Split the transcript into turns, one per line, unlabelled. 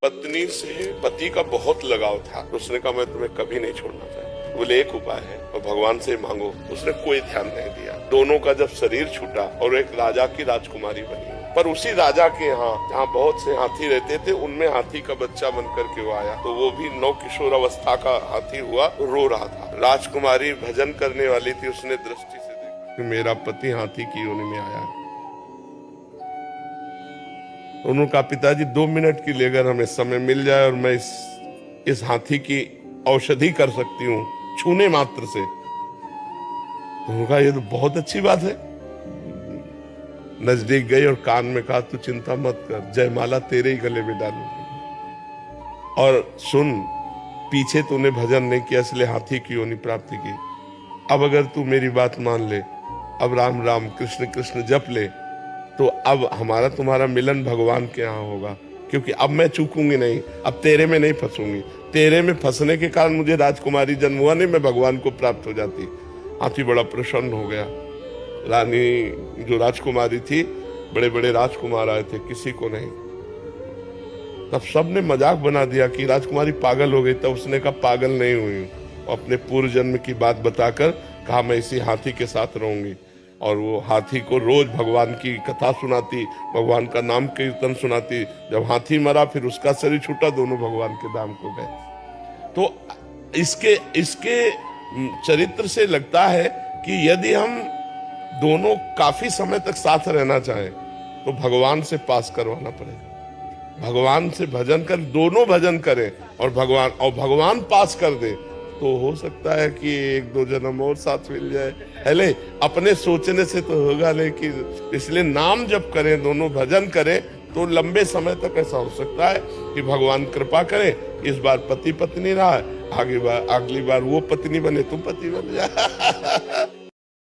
पत्नी से पति का बहुत लगाव था। उसने कहा मैं तुम्हें कभी नहीं छोड़ना चाहता। बोले एक उपाय है और भगवान से मांगो। उसने कोई ध्यान नहीं दिया। दोनों का जब शरीर छूटा और एक राजा की राजकुमारी बनी, पर उसी राजा के यहाँ जहाँ बहुत से हाथी रहते थे उनमें हाथी का बच्चा बनकर के वो आया, तो वो भी नौ किशोर अवस्था का हाथी हुआ, रो रहा था। राजकुमारी भजन करने वाली थी, उसने दृष्टि से देखा कि मेरा पति हाथी की योनि में आया है। उन्होंने कहा पिताजी 2 मिनट के लिए अगर हमें समय मिल जाए और मैं इस हाथी की औषधि कर सकती हूँ छूने मात्र से, तो उन्होंने कहा ये तो बहुत अच्छी बात है। नजदीक गई और कान में कहा तू चिंता मत कर, जयमाला तेरे ही गले में डालूंगी। और सुन, पीछे तूने भजन नहीं किया इसलिए हाथी की योनि प्राप्ति की। अब अगर तू मेरी बात मान ले, अब राम राम कृष्ण कृष्ण जप ले, तो अब हमारा तुम्हारा मिलन भगवान के यहाँ होगा, क्योंकि अब मैं चूकूंगी नहीं, अब तेरे में नहीं फंसूंगी। तेरे में फंसने के कारण मुझे राजकुमारी जन्म हुआ नहीं, मैं भगवान को प्राप्त हो जाती। हाथी बड़ा प्रसन्न हो गया। रानी जो राजकुमारी थी, बड़े बड़े राजकुमार आए थे, किसी को नहीं। तब सबने मजाक बना दिया कि राजकुमारी पागल हो गई। तब उसने कहा पागल नहीं हुई, अपने पूर्व जन्म की बात बताकर कहा मैं इसी हाथी के साथ रहूंगी। और वो हाथी को रोज भगवान की कथा सुनाती, भगवान का नाम कीर्तन सुनाती। जब हाथी मरा फिर उसका शरीर छूटा, दोनों भगवान के धाम को गए। तो इसके चरित्र से लगता है कि यदि हम दोनों काफी समय तक साथ रहना चाहें तो भगवान से पास करवाना पड़ेगा। भगवान से भजन कर, दोनों भजन करें और भगवान पास कर दे, तो हो सकता है कि 1-2 जन्म और साथ मिल जाए। हेले अपने सोचने से तो होगा, लेकिन इसलिए नाम जप करें, दोनों भजन करें, तो लंबे समय तक ऐसा हो सकता है कि भगवान कृपा करे। इस बार पति पत्नी रहा, अगली बार वो पत्नी बने, तुम पति बन जाए।